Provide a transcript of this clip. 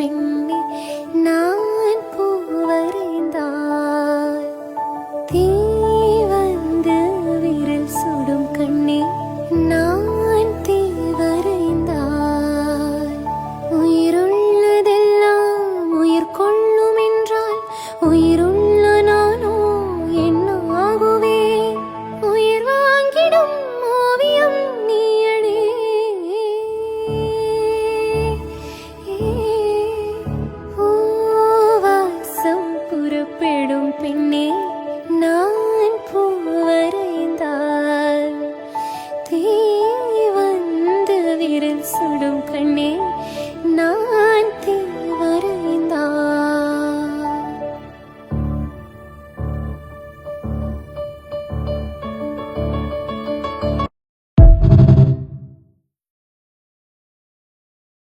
பெண்ணே நான் பூவரைந்தாள் தீ வந்து விரல் சுடும் கண்ணே நான் தீ வரைந்தாள் உயிருள்ளதெல்லாம் உயிர் கொள்ளும் என்றால் உயிருள்ள நானோ என்னாகுவே உயிர் வாங்கிடும் ஓவியம் நீயடே பூவாசம் புறப்படும் பெண்ணே நான் பூவரைந்தாள் தீ வந்து விரல் சுடும் கண்ணே நான்